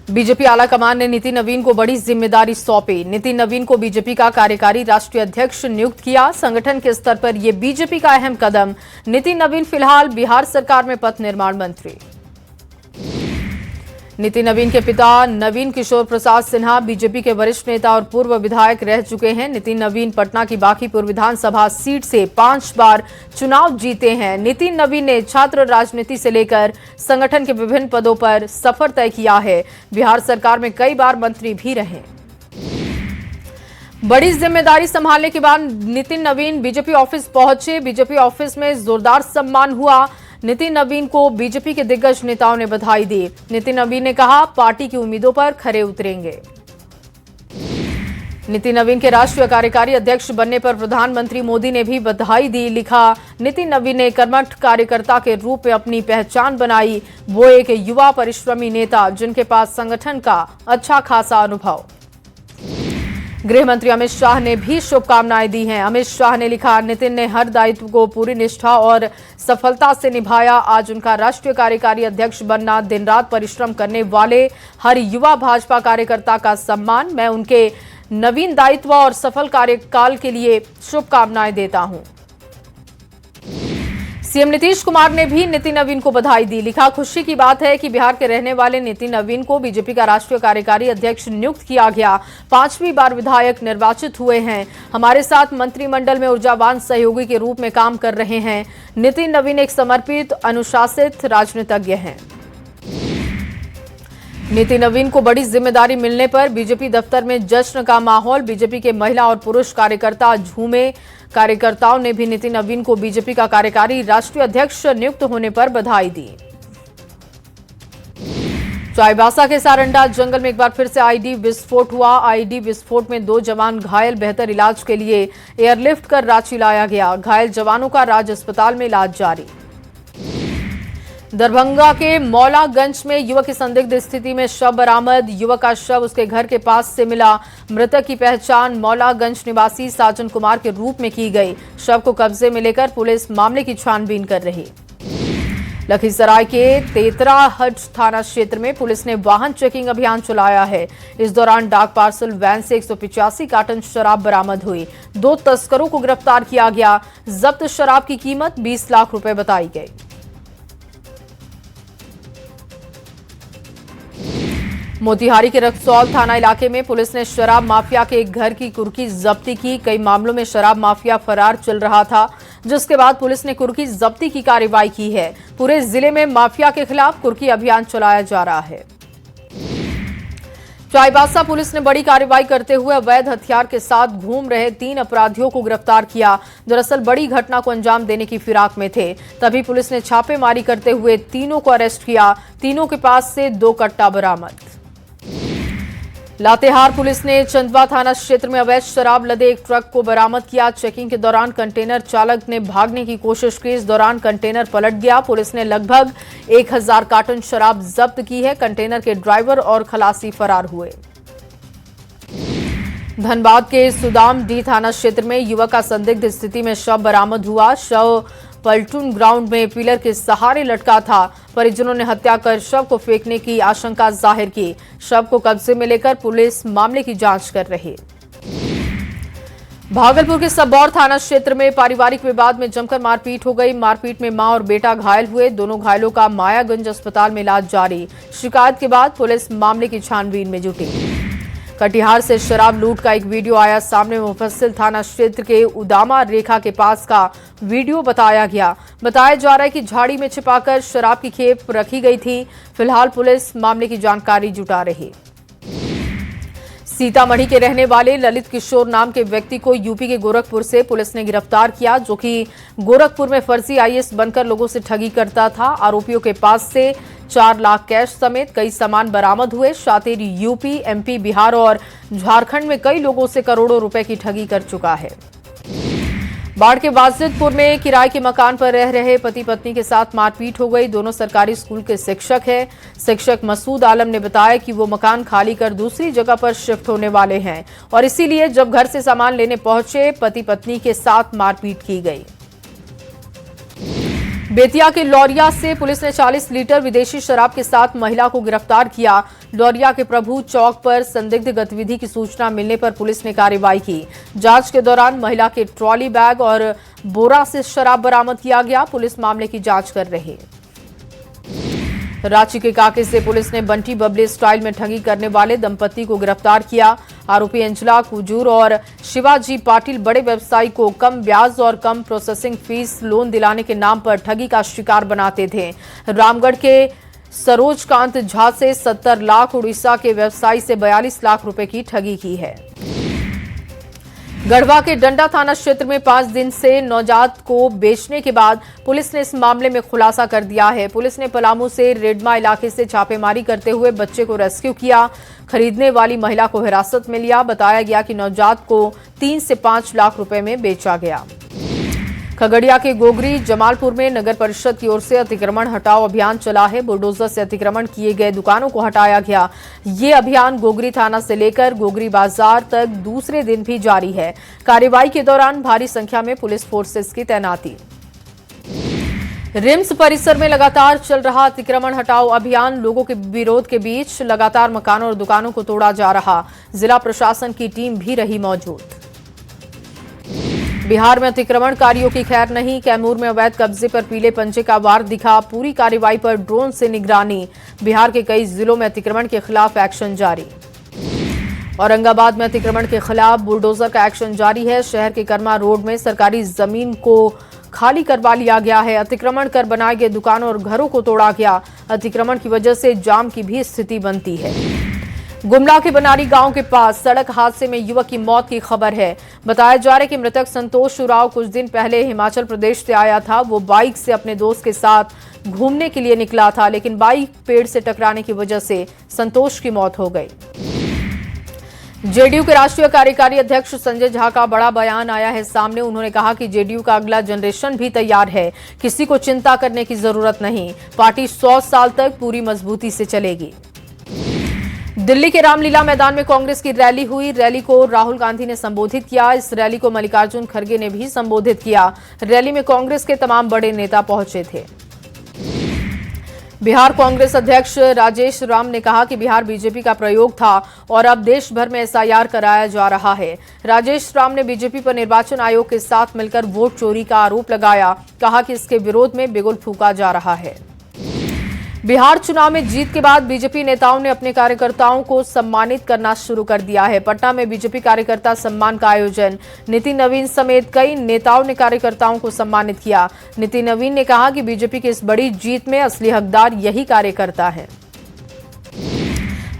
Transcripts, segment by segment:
BJP आलाकमान ने नितिन नवीन को बड़ी जिम्मेदारी सौंपी। नितिन नवीन को बीजेपी का कार्यकारी राष्ट्रीय अध्यक्ष नियुक्त किया। संगठन के स्तर पर यह बीजेपी का अहम कदम। नितिन नवीन फिलहाल बिहार सरकार में पथ निर्माण मंत्री। नितिन नवीन के पिता नवीन किशोर प्रसाद सिन्हा बीजेपी के वरिष्ठ नेता और पूर्व विधायक रह चुके हैं। नितिन नवीन पटना की बांकीपुर विधानसभा सीट से 5 बार चुनाव जीते हैं। नितिन नवीन ने छात्र राजनीति से लेकर संगठन के विभिन्न पदों पर सफर तय किया है। बिहार सरकार में कई बार मंत्री भी रहे। बड़ी जिम्मेदारी संभालने के बाद नितिन नवीन बीजेपी ऑफिस पहुंचे। बीजेपी ऑफिस में जोरदार सम्मान हुआ। नितिन नवीन को बीजेपी के दिग्गज नेताओं ने बधाई दी। नितिन नवीन ने कहा, पार्टी की उम्मीदों पर खरे उतरेंगे। नितिन नवीन के राष्ट्रीय कार्यकारी अध्यक्ष बनने पर प्रधानमंत्री मोदी ने भी बधाई दी। लिखा, नितिन नवीन ने कर्मठ कार्यकर्ता के रूप में अपनी पहचान बनाई। वो एक युवा परिश्रमी नेता जिनके पास संगठन का अच्छा खासा अनुभव। गृह मंत्री अमित शाह ने भी शुभकामनाएं दी हैं। अमित शाह ने लिखा, नितिन ने हर दायित्व को पूरी निष्ठा और सफलता से निभाया। आज उनका राष्ट्रीय कार्यकारी अध्यक्ष बनना दिन रात परिश्रम करने वाले हर युवा भाजपा कार्यकर्ता का सम्मान। मैं उनके नवीन दायित्व और सफल कार्यकाल के लिए शुभकामनाएं देता हूं। सीएम नीतीश कुमार ने भी नितिन नवीन को बधाई दी। लिखा, खुशी की बात है कि बिहार के रहने वाले नितिन नवीन को बीजेपी का राष्ट्रीय कार्यकारी अध्यक्ष नियुक्त किया गया। 5वीं बार विधायक निर्वाचित हुए हैं। हमारे साथ मंत्रिमंडल में ऊर्जावान सहयोगी के रूप में काम कर रहे हैं। नितिन नवीन एक समर्पित अनुशासित राजनीतिज्ञ हैं। नितिन नवीन को बड़ी जिम्मेदारी मिलने पर बीजेपी दफ्तर में जश्न का माहौल। बीजेपी के महिला और पुरुष कार्यकर्ता झूमे। कार्यकर्ताओं ने भी नितिन नवीन को बीजेपी का कार्यकारी राष्ट्रीय अध्यक्ष नियुक्त होने पर बधाई दी। चाईबासा के सारंडा जंगल में एक बार फिर से आईडी विस्फोट हुआ। आईडी विस्फोट में 2 जवान घायल। बेहतर इलाज के लिए एयरलिफ्ट कर रांची लाया गया। घायल जवानों का राज्य अस्पताल में इलाज जारी। दरभंगा के मौलागंज में युवक की संदिग्ध स्थिति में शव बरामद। युवक का शव उसके घर के पास से मिला। मृतक की पहचान मौलागंज निवासी साजन कुमार के रूप में की गई। शव को कब्जे में लेकर पुलिस मामले की छानबीन कर रही। लखीसराय के तेतराहट थाना क्षेत्र में पुलिस ने वाहन चेकिंग अभियान चलाया है। इस दौरान डाक पार्सल वैन से 185 कार्टन शराब बरामद हुई। 2 तस्करों को गिरफ्तार किया गया। जब्त शराब की कीमत 20 लाख रुपए बताई गई। मोतिहारी के रक्सौल थाना इलाके में पुलिस ने शराब माफिया के एक घर की कुर्की जब्ती की। कई मामलों में शराब माफिया फरार चल रहा था, जिसके बाद पुलिस ने कुर्की जब्ती की कार्रवाई की है। पूरे जिले में माफिया के खिलाफ कुर्की अभियान चलाया जा रहा है। चाईबासा पुलिस ने बड़ी कार्रवाई करते हुए अवैध हथियार के साथ घूम रहे 3 अपराधियों को गिरफ्तार किया। दरअसल बड़ी घटना को अंजाम देने की फिराक में थे। तभी पुलिस ने छापेमारी करते हुए तीनों को अरेस्ट किया। तीनों के पास से 2 कट्टा बरामद। लातेहार पुलिस ने चंदवा थाना क्षेत्र में अवैध शराब लदे एक ट्रक को बरामद किया। चेकिंग के दौरान कंटेनर चालक ने भागने की कोशिश की। इस दौरान कंटेनर पलट गया। पुलिस ने लगभग 1000 कार्टन शराब जब्त की है। कंटेनर के ड्राइवर और खलासी फरार हुए। धनबाद के सुदामडीह थाना क्षेत्र में युवक का संदिग्ध स्थिति में शव बरामद हुआ। शव पलटून ग्राउंड में पिलर के सहारे लटका था। परिजनों ने हत्या कर शव को फेंकने की आशंका जाहिर की। शव को कब्जे में लेकर पुलिस मामले की जांच कर रही। भागलपुर के सबौर थाना क्षेत्र में पारिवारिक विवाद में जमकर मारपीट हो गई। मारपीट में मां और बेटा घायल हुए। दोनों घायलों का मायागंज अस्पताल में इलाज जारी। शिकायत के बाद पुलिस मामले की छानबीन में जुटी। कटिहार से शराब लूट का एक वीडियो आया सामने। मुफस्सिल थाना क्षेत्र के उदामा रेखा के पास का वीडियो बताया गया। बताया जा रहा है कि झाड़ी में छिपाकर शराब की खेप रखी गई थी। फिलहाल पुलिस मामले की जानकारी जुटा रही। सीतामढ़ी के रहने वाले ललित किशोर नाम के व्यक्ति को यूपी के गोरखपुर से पुलिस ने गिरफ्तार किया, जो कि गोरखपुर में फर्जी आईएएस बनकर लोगों से ठगी करता था। आरोपियों के पास से 4 लाख कैश समेत कई सामान बरामद हुए। शातिर यूपी, एमपी, बिहार और झारखंड में कई लोगों से करोड़ों रुपए की ठगी कर चुका है। बाढ़ के वाजिदपुर में किराए के मकान पर रह रहे पति पत्नी के साथ मारपीट हो गई। दोनों सरकारी स्कूल के शिक्षक हैं। शिक्षक मसूद आलम ने बताया कि वो मकान खाली कर दूसरी जगह पर शिफ्ट होने वाले हैं और इसीलिए जब घर से सामान लेने पहुंचे पति पत्नी के साथ मारपीट की गई। बेतिया के लौरिया से पुलिस ने 40 लीटर विदेशी शराब के साथ महिला को गिरफ्तार किया। लौरिया के प्रभु चौक पर संदिग्ध गतिविधि की सूचना मिलने पर पुलिस ने कार्रवाई की। जांच के दौरान महिला के ट्रॉली बैग और बोरा से शराब बरामद किया गया। पुलिस मामले की जांच कर रही है। रांची के काके से पुलिस ने बंटी बबली स्टाइल में ठगी करने वाले दंपति को गिरफ्तार किया। आरोपी अंजला कुजूर और शिवाजी पाटिल बड़े व्यवसायी को कम ब्याज और कम प्रोसेसिंग फीस लोन दिलाने के नाम पर ठगी का शिकार बनाते थे। रामगढ़ के सरोजकांत झा से 70 लाख, उड़ीसा के व्यवसायी से 42 लाख रुपए की ठगी की है। गढ़वा के डंडा थाना क्षेत्र में 5 दिन से नवजात को बेचने के बाद पुलिस ने इस मामले में खुलासा कर दिया है। पुलिस ने पलामू से रेडमा इलाके से छापेमारी करते हुए बच्चे को रेस्क्यू किया। खरीदने वाली महिला को हिरासत में लिया। बताया गया कि नवजात को 3 से 5 लाख रुपए में बेचा गया। खगड़िया के गोगरी जमालपुर में नगर परिषद की ओर से अतिक्रमण हटाओ अभियान चला है। बुलडोजर से अतिक्रमण किए गए दुकानों को हटाया गया। ये अभियान गोगरी थाना से लेकर गोगरी बाजार तक दूसरे दिन भी जारी है। कार्रवाई के दौरान भारी संख्या में पुलिस फोर्सेस की तैनाती। रिम्स परिसर में लगातार चल रहा अतिक्रमण हटाओ अभियान। लोगों के विरोध के बीच लगातार मकानों और दुकानों को तोड़ा जा रहा। जिला प्रशासन की टीम भी रही मौजूद। बिहार में अतिक्रमणकारियों की खैर नहीं। कैमूर में अवैध कब्जे पर पीले पंजे का वार दिखा। पूरी कार्रवाई पर ड्रोन से निगरानी। बिहार के कई जिलों में अतिक्रमण के खिलाफ एक्शन जारी। औरंगाबाद में अतिक्रमण के खिलाफ बुलडोजर का एक्शन जारी है। शहर के कर्मा रोड में सरकारी जमीन को खाली करवा लिया गया है। अतिक्रमण कर बनाए गए दुकानों और घरों को तोड़ा गया। अतिक्रमण की वजह से जाम की भी स्थिति बनती है। गुमला के बनारी गांव के पास सड़क हादसे में युवक की मौत की खबर है। बताया जा रहा है कि मृतक संतोष उराव कुछ दिन पहले हिमाचल प्रदेश से आया था। वो बाइक से अपने दोस्त के साथ घूमने के लिए निकला था, लेकिन बाइक पेड़ से टकराने की वजह से संतोष की मौत हो गई। जेडीयू के राष्ट्रीय कार्यकारी अध्यक्ष संजय झा का बड़ा बयान आया है सामने। उन्होंने कहा कि जेडीयू का अगला जनरेशन भी तैयार है, किसी को चिंता करने की जरूरत नहीं। पार्टी 100 साल तक पूरी मजबूती से चलेगी। दिल्ली के रामलीला मैदान में कांग्रेस की रैली हुई। रैली को राहुल गांधी ने संबोधित किया। इस रैली को मल्लिकार्जुन खड़गे ने भी संबोधित किया। रैली में कांग्रेस के तमाम बड़े नेता पहुंचे थे। बिहार कांग्रेस अध्यक्ष राजेश राम ने कहा कि बिहार बीजेपी का प्रयोग था और अब देश भर में एसआईआर कराया जा रहा है। राजेश राम ने बीजेपी पर निर्वाचन आयोग के साथ मिलकर वोट चोरी का आरोप लगाया। कहा कि इसके विरोध में बिगुल फूंका जा रहा है। बिहार चुनाव में जीत के बाद बीजेपी नेताओं ने अपने कार्यकर्ताओं को सम्मानित करना शुरू कर दिया है। पटना में बीजेपी कार्यकर्ता सम्मान का आयोजन। नितिन नवीन समेत कई नेताओं ने कार्यकर्ताओं को सम्मानित किया। नितिन नवीन ने कहा कि बीजेपी की इस बड़ी जीत में असली हकदार यही कार्यकर्ता है।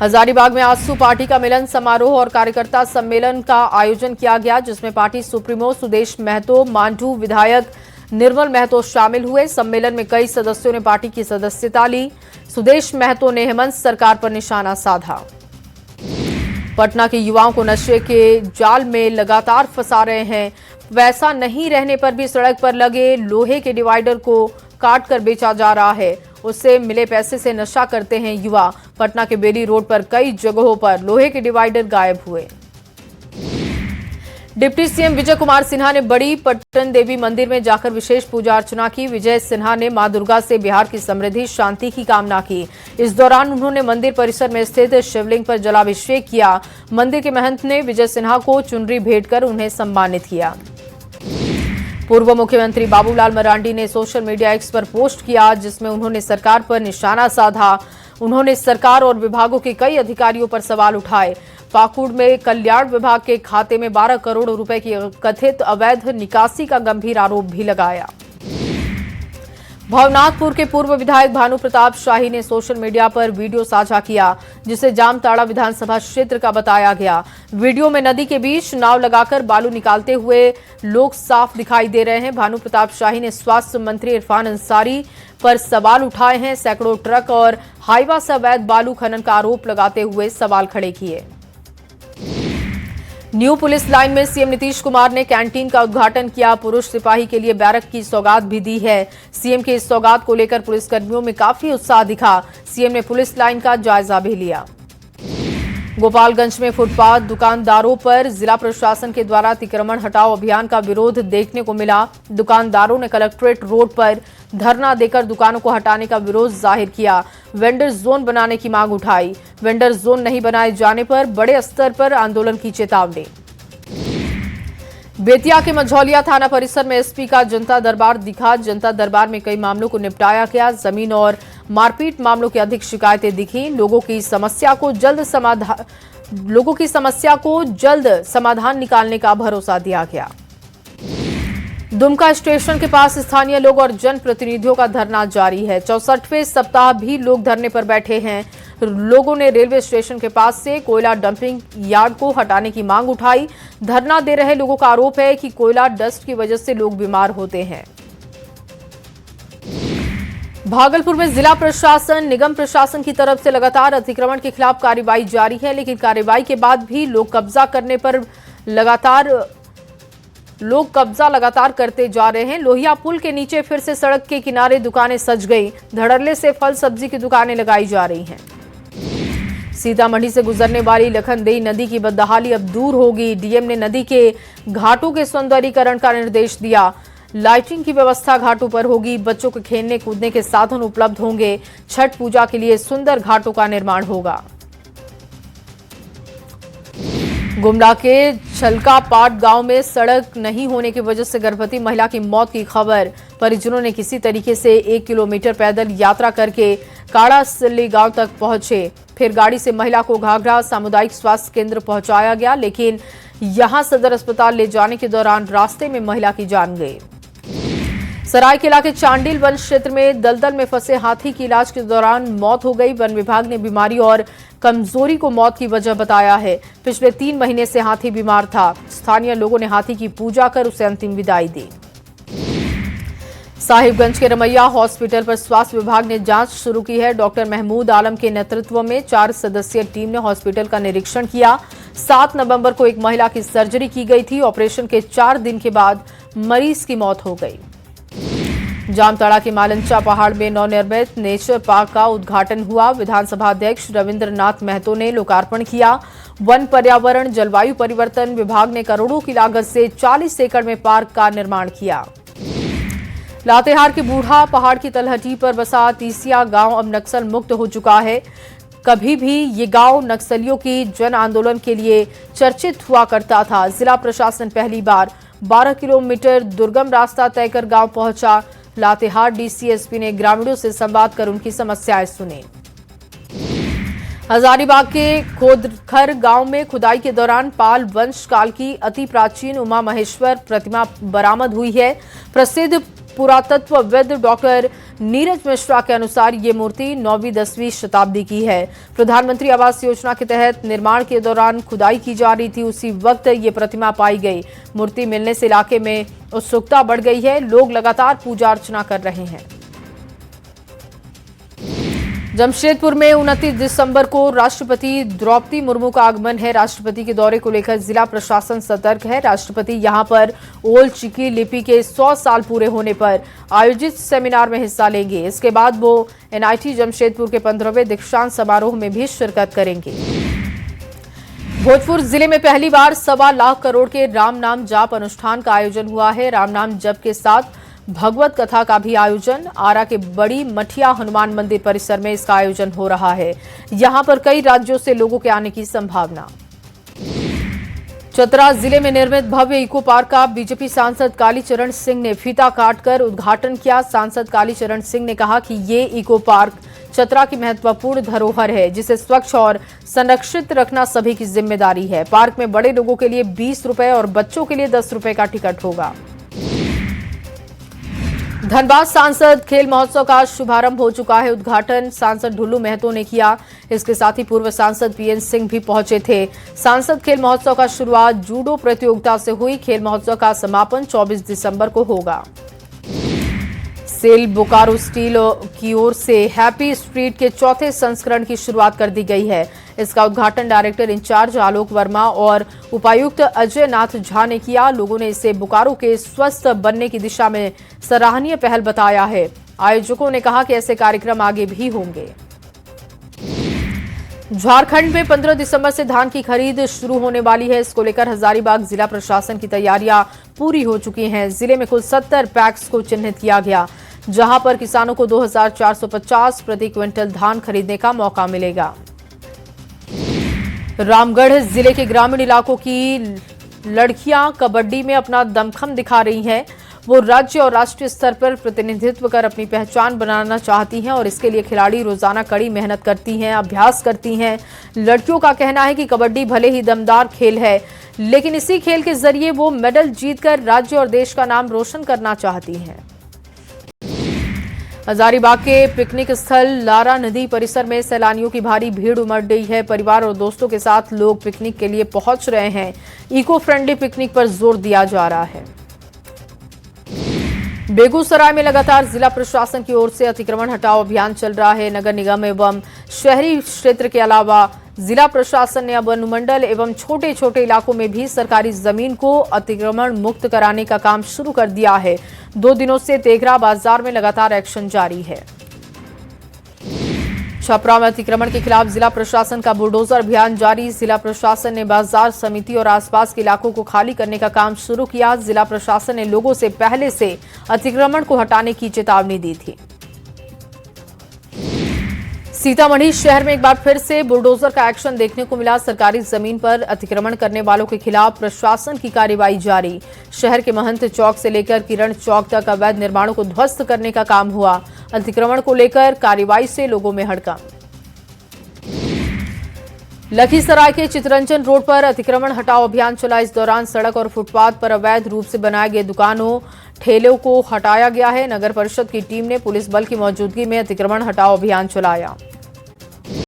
हजारीबाग में आजसू पार्टी का मिलन समारोह और कार्यकर्ता सम्मेलन का आयोजन किया गया, जिसमें पार्टी सुप्रीमो सुदेश महतो, मांडू विधायक निर्मल महतो शामिल हुए। सम्मेलन में कई सदस्यों ने पार्टी की सदस्यता ली। सुदेश महतो ने हेमंत सरकार पर निशाना साधा। पटना के युवाओं को नशे के जाल में लगातार फंसा रहे हैं। वैसा नहीं रहने पर भी सड़क पर लगे लोहे के डिवाइडर को काट कर बेचा जा रहा है। उससे मिले पैसे से नशा करते हैं युवा। पटना के बेली रोड पर कई जगहों पर लोहे के डिवाइडर गायब हुए। डिप्टी सीएम विजय कुमार सिन्हा ने बड़ी पट्टन देवी मंदिर में जाकर विशेष पूजा अर्चना की। विजय सिन्हा ने मां दुर्गा से बिहार की समृद्धि शांति की कामना की। इस दौरान उन्होंने मंदिर परिसर में स्थित शिवलिंग पर जलाभिषेक किया। मंदिर के महंत ने विजय सिन्हा को चुनरी भेंट कर उन्हें सम्मानित किया। पूर्व मुख्यमंत्री बाबूलाल मरांडी ने सोशल मीडिया एक्स पर पोस्ट किया, जिसमें उन्होंने सरकार पर निशाना साधा। उन्होंने सरकार और विभागों के कई अधिकारियों पर सवाल उठाए। पाकुड़ में कल्याण विभाग के खाते में 12 करोड़ रुपए की कथित अवैध निकासी का गंभीर आरोप भी लगाया। भवनाथपुर के पूर्व विधायक भानु प्रताप शाही ने सोशल मीडिया पर वीडियो साझा किया, जिसे जामताड़ा विधानसभा क्षेत्र का बताया गया। वीडियो में नदी के बीच नाव लगाकर बालू निकालते हुए लोग साफ दिखाई दे रहे हैं। भानु प्रताप शाही ने स्वास्थ्य मंत्री इरफान अंसारी पर सवाल उठाए हैं। सैकड़ों ट्रक और हाईवा से अवैध बालू खनन का आरोप लगाते हुए सवाल खड़े किए। न्यू पुलिस लाइन में सीएम नीतीश कुमार ने कैंटीन का उद्घाटन किया। पुरुष सिपाही के लिए बैरक की सौगात भी दी है। सीएम के इस सौगात को लेकर पुलिसकर्मियों में काफी उत्साह दिखा। सीएम ने पुलिस लाइन का जायजा भी लिया। गोपालगंज में फुटपाथ दुकानदारों पर जिला प्रशासन के द्वारा अतिक्रमण हटाओ अभियान का विरोध देखने को मिला। दुकानदारों ने कलेक्ट्रेट रोड पर धरना देकर दुकानों को हटाने का विरोध जाहिर किया। वेंडर जोन बनाने की मांग उठाई। वेंडर जोन नहीं बनाए जाने पर बड़े स्तर पर आंदोलन की चेतावनी। बेतिया के मझौलिया थाना परिसर में एसपी का जनता दरबार दिखा। जनता दरबार में कई मामलों को निपटाया गया। जमीन और मारपीट मामलों की अधिक शिकायतें दिखी। लोगों की समस्या को जल्द समाधान निकालने का भरोसा दिया गया। दुमका स्टेशन के पास स्थानीय लोग और जनप्रतिनिधियों का धरना जारी है। 64वें सप्ताह भी लोग धरने पर बैठे हैं। लोगों ने रेलवे स्टेशन के पास से कोयला डंपिंग यार्ड को हटाने की मांग उठाई। धरना दे रहे लोगों का आरोप है कि कोयला डस्ट की वजह से लोग बीमार होते हैं। भागलपुर में जिला प्रशासन निगम प्रशासन की तरफ से लगातार अतिक्रमण के खिलाफ कार्रवाई जारी है, लेकिन कार्रवाई के बाद भी लोग कब्जा लगातार करते जा रहे हैं। लोहिया पुल के नीचे फिर से सड़क के किनारे दुकानें सज गई। धड़ल्ले से फल सब्जी की दुकानें लगाई जा रही हैं। सीतामढ़ी से गुजरने वाली लखनदेई नदी की बदहाली अब दूर होगी। डीएम ने नदी के घाटों के सौंदर्यीकरण का निर्देश दिया। लाइटिंग की व्यवस्था घाटों पर होगी। बच्चों के खेलने कूदने के साधन उपलब्ध होंगे। छठ पूजा के लिए सुंदर घाटों का निर्माण होगा। गुमला के छलकापाट गांव में सड़क नहीं होने की वजह से गर्भवती महिला की मौत की खबर। परिजनों ने किसी तरीके से 1 किलोमीटर पैदल यात्रा करके काड़ासिल्ली गांव तक पहुंचे। फिर गाड़ी से महिला को घाघरा सामुदायिक स्वास्थ्य केंद्र पहुंचाया गया, लेकिन यहां सदर अस्पताल ले जाने के दौरान रास्ते में महिला की जान गई। सरायकेला के चांडिल वन क्षेत्र में दलदल में फंसे हाथी की इलाज के दौरान मौत हो गई। वन विभाग ने बीमारी और कमजोरी को मौत की वजह बताया है। पिछले 3 महीने से हाथी बीमार था। स्थानीय लोगों ने हाथी की पूजा कर उसे अंतिम विदाई दी। साहिबगंज के रमैया हॉस्पिटल पर स्वास्थ्य विभाग ने जांच शुरू की है। डॉक्टर महमूद आलम के नेतृत्व में 4 सदस्यीय टीम ने हॉस्पिटल का निरीक्षण किया। 7 नवंबर को एक महिला की सर्जरी की गई थी। ऑपरेशन के 4 दिन के बाद मरीज की मौत हो गई। जामताड़ा के मालंचा पहाड़ में नवनिर्मित नेचर पार्क का उद्घाटन हुआ। विधानसभा अध्यक्ष रविंद्रनाथ महतो ने लोकार्पण किया। वन पर्यावरण जलवायु परिवर्तन विभाग ने करोड़ों की लागत से 40 एकड़ में पार्क का निर्माण किया। लातेहार के बूढ़ा पहाड़ की तलहटी पर बसा तीसिया गांव अब नक्सल मुक्त हो चुका है। कभी भी ये गांव नक्सलियों की जन आंदोलन के लिए चर्चित हुआ करता था। जिला प्रशासन पहली बार 12 किलोमीटर दुर्गम रास्ता तय कर गांव पहुंचा। लातेहार डीसीएसपी ने ग्रामीणों से संवाद कर उनकी समस्याएं सुनी। हजारीबाग के खोदखर गांव में खुदाई के दौरान पाल वंश काल की अति प्राचीन उमा महेश्वर प्रतिमा बरामद हुई है। प्रसिद्ध पुरातत्वविद डॉक्टर नीरज मिश्रा के अनुसार ये मूर्ति 9वीं-10वीं शताब्दी की है। प्रधानमंत्री आवास योजना के तहत निर्माण के दौरान खुदाई की जा रही थी, उसी वक्त ये प्रतिमा पाई गई। मूर्ति मिलने से इलाके में उत्सुकता बढ़ गई है। लोग लगातार पूजा अर्चना कर रहे हैं। जमशेदपुर में 29 दिसंबर को राष्ट्रपति द्रौपदी मुर्मू का आगमन है। राष्ट्रपति के दौरे को लेकर जिला प्रशासन सतर्क है। राष्ट्रपति यहां पर ओल्ड चिकी लिपि के 100 साल पूरे होने पर आयोजित सेमिनार में हिस्सा लेंगे। इसके बाद वो एनआईटी जमशेदपुर के 15वें दीक्षांत समारोह में भी शिरकत करेंगे। भोजपुर जिले में पहली बार 1.25 लाख करोड़ के राम नाम जाप अनुष्ठान का आयोजन हुआ है। राम नाम जप के साथ भगवत कथा का भी आयोजन। आरा के बड़ी मठिया हनुमान मंदिर परिसर में इसका आयोजन हो रहा है। यहां पर कई राज्यों से लोगों के आने की संभावना। चतरा जिले में निर्मित भव्य इको पार्क का बीजेपी सांसद कालीचरण सिंह ने फीता काटकर उद्घाटन किया। सांसद कालीचरण सिंह ने कहा कि ये इको पार्क चतरा की महत्वपूर्ण धरोहर है, जिसे स्वच्छ और संरक्षित रखना सभी की जिम्मेदारी है। पार्क में बड़े लोगों के लिए 20 रुपए और बच्चों के लिए 10 रुपए का टिकट होगा। धनबाद सांसद खेल महोत्सव का शुभारंभ हो चुका है। उद्घाटन सांसद ढुल्लू महतो ने किया। इसके साथ ही पूर्व सांसद पीएन सिंह भी पहुंचे थे। सांसद खेल महोत्सव का शुरुआत जूडो प्रतियोगिता से हुई। खेल महोत्सव का समापन 24 दिसंबर को होगा। सेल बोकारो स्टील की ओर से हैप्पी स्ट्रीट के 4थे संस्करण की शुरुआत कर दी गई है। इसका उद्घाटन डायरेक्टर इंचार्ज आलोक वर्मा और उपायुक्त अजय नाथ झा ने किया। लोगों ने इसे बोकारो के स्वस्थ बनने की दिशा में सराहनीय पहल बताया है। आयोजकों ने कहा कि ऐसे कार्यक्रम आगे भी होंगे। झारखंड में 15 दिसंबर से धान की खरीद शुरू होने वाली है। इसको लेकर हजारीबाग जिला प्रशासन की तैयारियां पूरी हो चुकी हैं। जिले में कुल 70 पैक्स को चिन्हित किया गया, जहां पर किसानों को 2450 प्रति क्विंटल धान खरीदने का मौका मिलेगा। रामगढ़ जिले के ग्रामीण इलाकों की लड़कियां कबड्डी में अपना दमखम दिखा रही हैं। वो राज्य और राष्ट्रीय स्तर पर प्रतिनिधित्व कर अपनी पहचान बनाना चाहती हैं और इसके लिए खिलाड़ी रोजाना कड़ी मेहनत करती हैं, अभ्यास करती हैं। लड़कियों का कहना है कि कबड्डी भले ही दमदार खेल है, लेकिन इसी खेल के जरिए वो मेडल जीतकर राज्य और देश का नाम रोशन करना चाहती हैं। हजारीबाग के पिकनिक स्थल लारा नदी परिसर में सैलानियों की भारी भीड़ उमड़ गई है। परिवार और दोस्तों के साथ लोग पिकनिक के लिए पहुंच रहे हैं। इको फ्रेंडली पिकनिक पर जोर दिया जा रहा है। बेगूसराय में लगातार जिला प्रशासन की ओर से अतिक्रमण हटाओ अभियान चल रहा है। नगर निगम एवं शहरी क्षेत्र के अलावा जिला प्रशासन ने अब अनुमंडल एवं छोटे छोटे इलाकों में भी सरकारी जमीन को अतिक्रमण मुक्त कराने का काम शुरू कर दिया है। 2 दिनों से तेघरा बाजार में लगातार एक्शन जारी है। छपरा में अतिक्रमण के खिलाफ जिला प्रशासन का बुलडोजर अभियान जारी। जिला प्रशासन ने बाजार समिति और आसपास के इलाकों को खाली करने का काम शुरू किया। जिला प्रशासन ने लोगों से पहले से अतिक्रमण को हटाने की चेतावनी दी थी। सीतामढ़ी शहर में एक बार फिर से बुलडोजर का एक्शन देखने को मिला। सरकारी जमीन पर अतिक्रमण करने वालों के खिलाफ प्रशासन की कार्रवाई जारी। शहर के महंत चौक से लेकर किरण चौक तक अवैध निर्माणों को ध्वस्त करने का काम हुआ। अतिक्रमण को लेकर कार्रवाई से लोगों में हड़कंप। लखीसराय के चितरंजन रोड पर अतिक्रमण हटाओ अभियान चला। इस दौरान सड़क और फुटपाथ पर अवैध रूप से बनाए गए दुकानों ठेलों को हटाया गया है। नगर परिषद की टीम ने पुलिस बल की मौजूदगी में अतिक्रमण हटाओ अभियान चलाया।